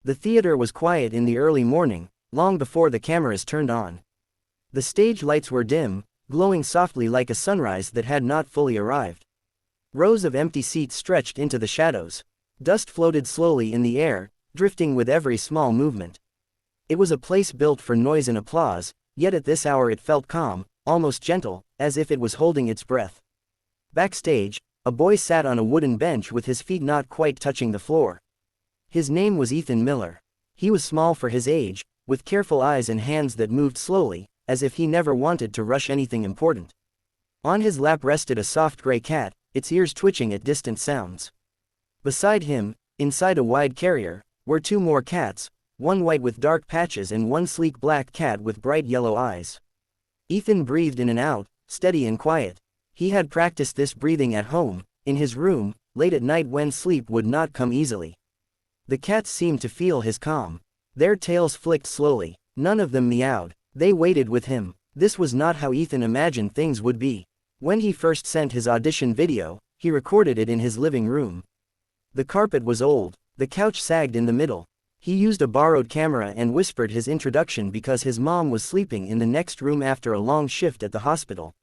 The theater was quiet in the early morning, long before the cameras turned on. The stage lights were dim, glowing softly like a sunrise that had not fully arrived. Rows of empty seats stretched into the shadows. Dust floated slowly in the air, drifting with every small movement. It was a place built for noise and applause, yet at this hour it felt calm, almost gentle, as if it was holding its breath. Backstage, a boy sat on a wooden bench with his feet not quite touching the floor. His name was Ethan Miller. He was small for his age, with careful eyes and hands that moved slowly, as if he never wanted to rush anything important. On his lap rested a soft gray cat, its ears twitching at distant sounds. Beside him, inside a wide carrier, were two more cats, one white with dark patches and one sleek black cat with bright yellow eyes. Ethan breathed in and out, steady and quiet. He had practiced this breathing at home, in his room, late at night when sleep would not come easily. The cats seemed to feel his calm. Their tails flicked slowly. None of them meowed. They waited with him. This was not how Ethan imagined things would be. When he first sent his audition video, he recorded it in his living room. The carpet was old. The couch sagged in the middle. He used a borrowed camera and whispered his introduction because his mom was sleeping in the next room after a long shift at the hospital.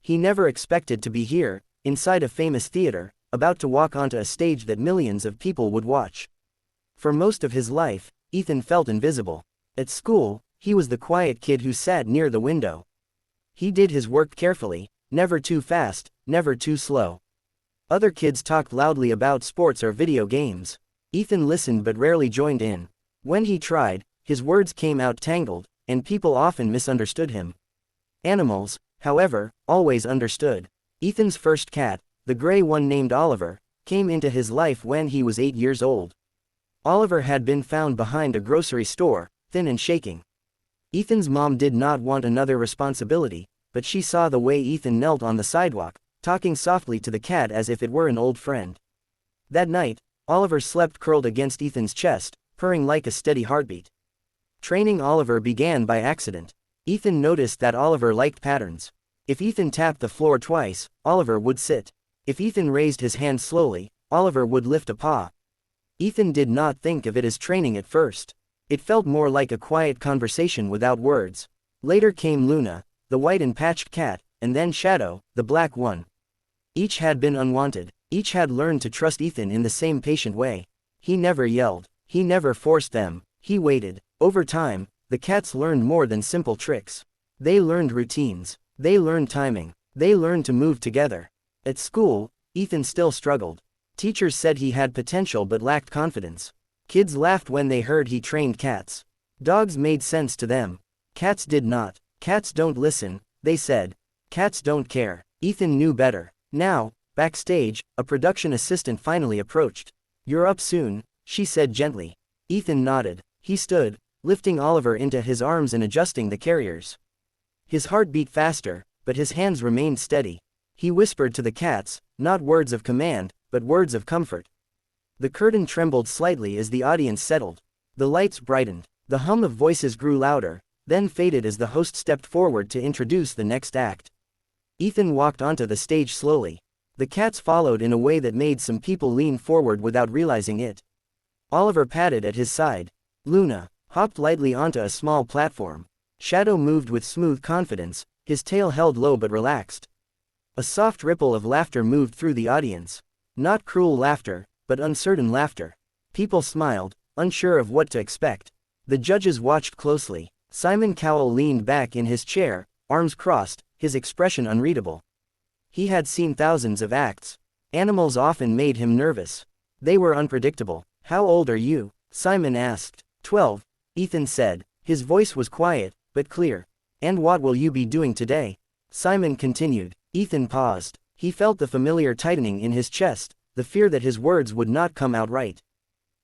He never expected to be here, inside a famous theater, about to walk onto a stage that millions of people would watch. For most of his life, Ethan felt invisible. At school, he was the quiet kid who sat near the window. He did his work carefully, never too fast, never too slow. Other kids talked loudly about sports or video games. Ethan listened but rarely joined in. When he tried, his words came out tangled, and people often misunderstood him. Animals, however, always understood. Ethan's first cat, the gray one named Oliver, came into his life when he was 8 years old. Oliver had been found behind a grocery store, thin and shaking. Ethan's mom did not want another responsibility, but she saw the way Ethan knelt on the sidewalk, talking softly to the cat as if it were an old friend. That night, Oliver slept curled against Ethan's chest, purring like a steady heartbeat. Training Oliver began by accident. Ethan noticed that Oliver liked patterns. If Ethan tapped the floor twice, Oliver would sit. If Ethan raised his hand slowly, Oliver would lift a paw. Ethan did not think of it as training at first. It felt more like a quiet conversation without words. Later came Luna, the white and patched cat, and then Shadow, the black one. Each had been unwanted. Each had learned to trust Ethan in the same patient way. He never yelled. He never forced them. He waited. Over time, the cats learned more than simple tricks. They learned routines. They learned timing. They learned to move together. At school, Ethan still struggled. Teachers said he had potential but lacked confidence. Kids laughed when they heard he trained cats. Dogs made sense to them. Cats did not. Cats don't listen, they said. Cats don't care. Ethan knew better. Now, backstage, a production assistant finally approached. "You're up soon," she said gently. Ethan nodded. He stood, lifting Oliver into his arms and adjusting the carriers. His heart beat faster, but his hands remained steady. He whispered to the cats, not words of command, but words of comfort. The curtain trembled slightly as the audience settled. The lights brightened. The hum of voices grew louder, then faded as the host stepped forward to introduce the next act. Ethan walked onto the stage slowly. The cats followed in a way that made some people lean forward without realizing it. Oliver padded at his side. Luna hopped lightly onto a small platform. Shadow moved with smooth confidence, his tail held low but relaxed. A soft ripple of laughter moved through the audience. Not cruel laughter, but uncertain laughter. People smiled, unsure of what to expect. The judges watched closely. Simon Cowell leaned back in his chair, arms crossed, his expression unreadable. He had seen thousands of acts. Animals often made him nervous. They were unpredictable. "How old are you?" Simon asked. 12, Ethan said. His voice was quiet, but clear. "And what will you be doing today?" Simon continued. Ethan paused. He felt the familiar tightening in his chest, the fear that his words would not come out right.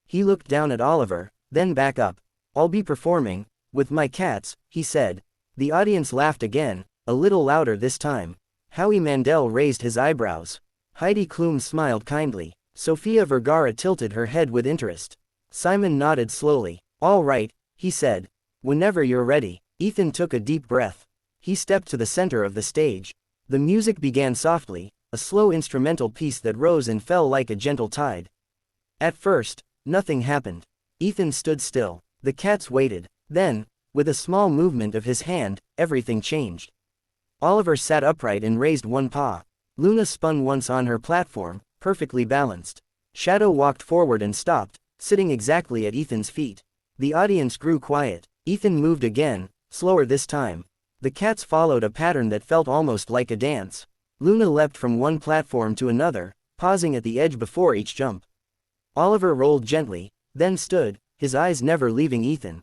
He looked down at Oliver, then back up. "I'll be performing with my cats," he said. The audience laughed again, a little louder this time. Howie Mandel raised his eyebrows. Heidi Klum smiled kindly. Sofia Vergara tilted her head with interest. Simon nodded slowly. "All right," he said. "Whenever you're ready." Ethan took a deep breath. He stepped to the center of the stage. The music began softly, a slow instrumental piece that rose and fell like a gentle tide. At first, nothing happened. Ethan stood still. The cats waited. Then, with a small movement of his hand, everything changed. Oliver sat upright and raised one paw. Luna spun once on her platform, perfectly balanced. Shadow walked forward and stopped, sitting exactly at Ethan's feet. The audience grew quiet. Ethan moved again, slower this time. The cats followed a pattern that felt almost like a dance. Luna leapt from one platform to another, pausing at the edge before each jump. Oliver rolled gently, then stood, his eyes never leaving Ethan.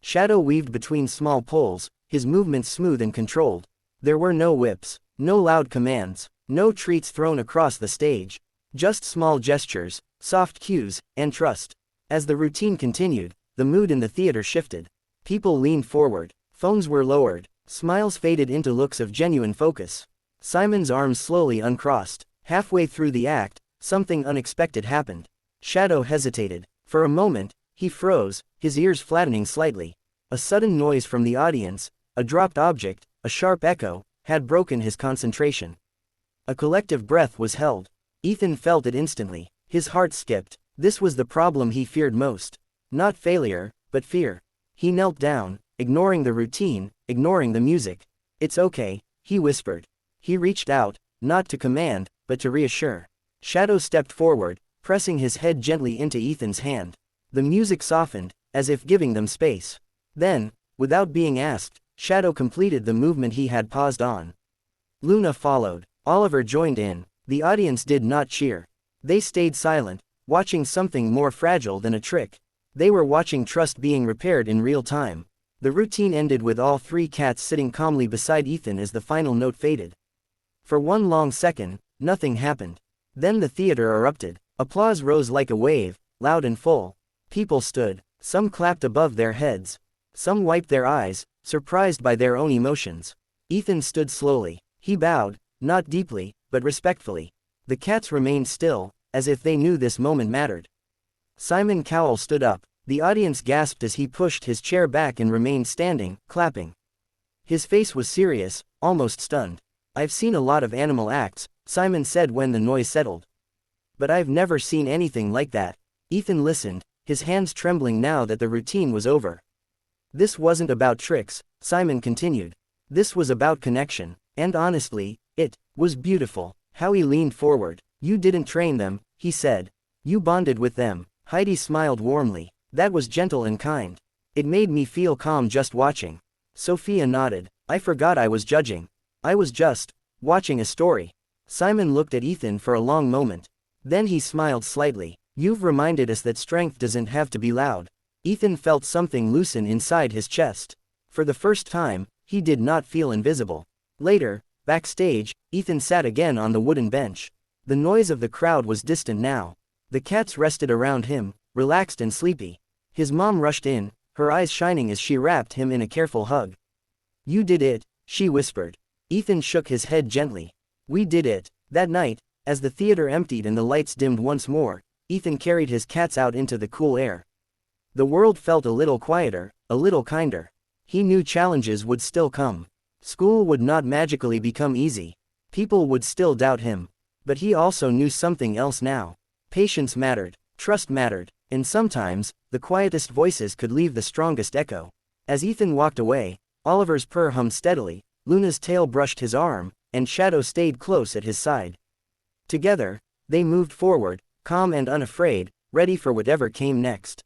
Shadow weaved between small poles, his movements smooth and controlled. There were no whips, no loud commands, no treats thrown across the stage. Just small gestures, soft cues, and trust. As the routine continued, the mood in the theater shifted. People leaned forward, phones were lowered, smiles faded into looks of genuine focus. Simon's arms slowly uncrossed. Halfway through the act, something unexpected happened. Shadow hesitated. For a moment, he froze, his ears flattening slightly. A sudden noise from the audience, a dropped object, a sharp echo, had broken his concentration. A collective breath was held. Ethan felt it instantly. His heart skipped. This was the problem he feared most. Not failure, but fear. He knelt down, ignoring the routine, ignoring the music. "It's okay," he whispered. He reached out, not to command, but to reassure. Shadow stepped forward, pressing his head gently into Ethan's hand. The music softened, as if giving them space. Then, without being asked, Shadow completed the movement he had paused on. Luna followed. Oliver joined in. The audience did not cheer. They stayed silent, watching something more fragile than a trick. They were watching trust being repaired in real time. The routine ended with all three cats sitting calmly beside Ethan as the final note faded. For one long second, nothing happened. Then the theater erupted. Applause rose like a wave, loud and full. People stood. Some clapped above their heads. Some wiped their eyes, surprised by their own emotions. Ethan stood slowly. He bowed, not deeply, but respectfully. The cats remained still, as if they knew this moment mattered. Simon Cowell stood up. The audience gasped as he pushed his chair back and remained standing, clapping. His face was serious, almost stunned. "I've seen a lot of animal acts," Simon said when the noise settled. "But I've never seen anything like that." Ethan listened, his hands trembling now that the routine was over. "This wasn't about tricks," Simon continued. "This was about connection. And honestly, it was beautiful." How he leaned forward. "You didn't train them," he said. "You bonded with them." Heidi smiled warmly. "That was gentle and kind. It made me feel calm just watching." Sophia nodded. "I forgot I was judging. I was just watching a story." Simon looked at Ethan for a long moment. Then he smiled slightly. "You've reminded us that strength doesn't have to be loud." Ethan felt something loosen inside his chest. For the first time, he did not feel invisible. Later, backstage, Ethan sat again on the wooden bench. The noise of the crowd was distant now. The cats rested around him, relaxed and sleepy. His mom rushed in, her eyes shining as she wrapped him in a careful hug. "You did it," she whispered. Ethan shook his head gently. "We did it." That night, as the theater emptied and the lights dimmed once more, Ethan carried his cats out into the cool air. The world felt a little quieter, a little kinder. He knew challenges would still come. School would not magically become easy. People would still doubt him. But he also knew something else now. Patience mattered, trust mattered, and sometimes, the quietest voices could leave the strongest echo. As Ethan walked away, Oliver's purr hummed steadily, Luna's tail brushed his arm, and Shadow stayed close at his side. Together, they moved forward, calm and unafraid, ready for whatever came next.